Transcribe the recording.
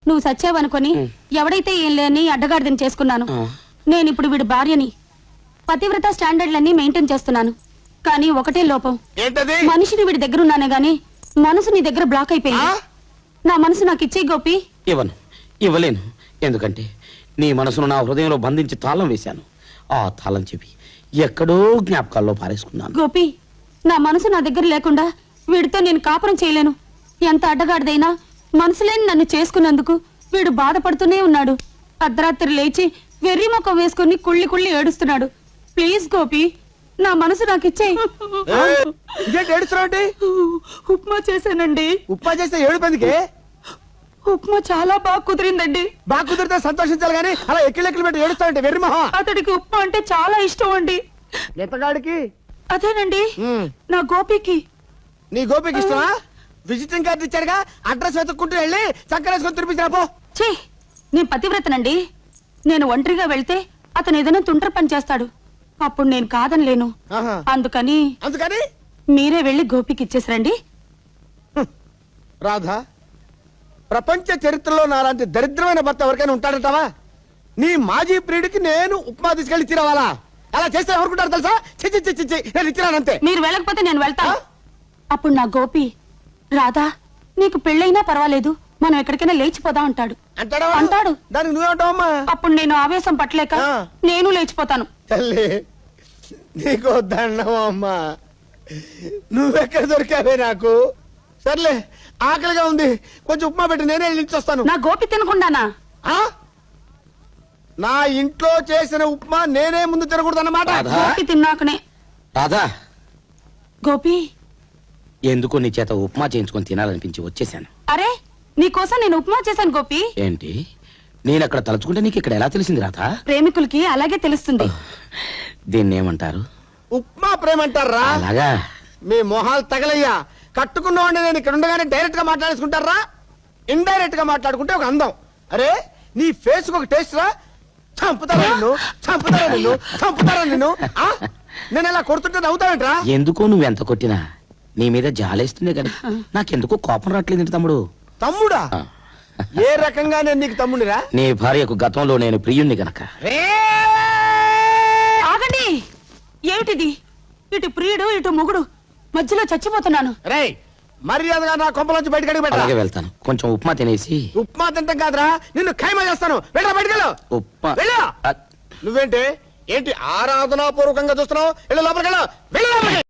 నువ్వు సచ్చావనుకొని ఎవడైతే ఏం లేని అడ్డగాడిదని చేసుకున్నాను. నేను ఇప్పుడు వీడి భార్యని, పతివ్రత స్టాండర్డ్లన్నీ మెయింటైన్ చేస్తున్నాను. కానీ ఒకటే లోపం, మనిషిని వీడి దగ్గర ఉన్నానే గాని మనసు నీ దగ్గర బ్లాక్ అయిపోయింది. నా మనసు నాకు ఇచ్చే గోపి. ఇవ్వలేను. ఎందుకంటే నీ మనసును నా హృదయంలో బంధించి తాళం వేశాను. ఆ తాళం చెప్పి ఎక్కడో జ్ఞాపకాల్లో పారేసుకున్నాను. గోపి, నా మనసు నా దగ్గర లేకుండా వీడితో నేను కాపురం చేయలేను. ఎంత అడ్డగాడిదైనా మనసు లేని నన్ను చేసుకున్నందుకు వీడు బాధపడుతూనే ఉన్నాడు. అర్ధరాత్రి లేచి వెర్రి ముఖం వేసుకుని కుళ్ళి కుళ్ళి ఏడుస్తున్నాడు. ప్లీజ్ గోపి, నా మనసు నాకు ఇచ్చేయి. ఉప్మా చేశానండి. ఉప్మా చేస్తే ఏడుపెందుకే? ఉప్మా చాలా బాగా కుదిరిందండి. బాగా కుదిరితే సంతోషించాలి గానీ అలా ఎక్కిలెక్కలు పెట్టి ఏడుస్తావంటే వెర్రి మొహం. అతడికి ఉప్మా అంటే చాలా ఇష్టం అండి. ఎత్తగాడికి? అదేనండి, నా గోపికి. నీ గోపికి ఇష్టమా? విజిటింగ్ కార్డు ఇచ్చాడుగా, అడ్రస్ వెతుక్కుంటూ వెళ్ళి చక్కరేసుకొని తినిపించినా పో. ఛీ, నేను పతివ్రతనండి. నేను ఒంటరిగా వెళ్తే అతను ఏదైనా తుంటరి పని చేస్తాడు. అప్పుడు నేను కాదనిలేను. అందుకని మీరే వెళ్ళి గోపికి ఇచ్చేసరండి. రాధా, ప్రపంచ చరిత్రలో నాలాంటి దరిద్రమైన భర్త ఎవరికైనా ఉంటాడంటావా? నీ మాజీ ప్రియుడికి నేను ఉప్మా తీసుకెళ్లి ఇచ్చిరావాలా? అలా చేస్తే ఎవరుకుంటారు తెలుసా? చిచ్చి నేను ఇచ్చిరానంతే. మీరు వెళ్ళకపోతే నేను వెళ్తాను. అప్పుడు నా గోపి, రాధా నీకు పెళ్ళైనా పర్వాలేదు, మనం ఎక్కడికైనా లేచిపోదా అంటాడు. అంటాడు. దానికి నువ్వేంటావమ్మా? అప్పుడు నేను ఆవేశం పట్టలేక నేను లేచిపోతాను. తల్లి, నీకు దండమమ్మా, నువ్వెక్కడ దొరికావే నాకు? సర్లే, ఆకలిగా ఉంది, కొంచెం ఉప్మా పెట్టి నేనే వస్తాను. నా గోపి తినకుండానా? నా ఇంట్లో చేసిన ఉప్మా నేనే ముందు తినకూడదు అన్నమాట. గోపి తిన్నాకనే. రాధా, గోపి, ఎందుకు నీ చేత ఉప్మా చేయించుకొని తినాలనిపించి వచ్చేసాను. అరే, నీకోసం నేను ఉప్మా చేశాను గోపి. ఏంటి? నేను అక్కడ తలుచుకుంటే నీకు ఇక్కడ ఎలా తెలిసింది రాధా? ప్రేమికులకి అలాగే తెలుస్తుంది. దీన్ని ఏమంటారు? ఉప్మా ప్రేమంటారా? అలాగా? మీ మొహాలు తగలయ్యా. కట్టుకున్నవాడిని నేను ఇక్కడ ఉండగానే డైరెక్ట్ గా మాట్లాడేసుకుంటారా? ఇండైరెక్ట్ గా మాట్లాడుకుంటే ఒక అందం. అరే, నీ ఫేస్ ఒక టేస్ట్ రా. చంపుతారా నిన్ను. నేను ఇలా కొడుతుంటే నవ్వుతావేంట్రా? ఎందుకో నువ్వు ఎంత కొట్టినా నీ మీద జాలేస్తుందే కానీ నాకెందుకో కోపం రావట్లేదు తమ్ముడు. తమ్ముడా? ఏ రకంగా నేను నీకు తమ్ముడిరా? నీ భార్యకు గతంలో నేను ప్రియుణ్ణి గనక. ఆగండి, ఏమిటిది? ఇటు ప్రియుడు ఇటు మొగుడు, మధ్యలో చచ్చిపోతున్నాను. రేయ్, మర్యాదగా నా కొంపలోంచి బయటకు అడుగు పెట్టు. అలాగే వెళ్తాను. కొంచెం ఉప్మా తినేసి. ఉప్మా తింటాం కాదురా, నిన్ను ఖైమా చేస్తాను. వెళ్ళరా బయటకెళ్ళు. ఉప్మా నువ్వేంటి ఆరాధనాపూర్వకంగా చూస్తున్నావు? వెళ్ళు లోపలికి.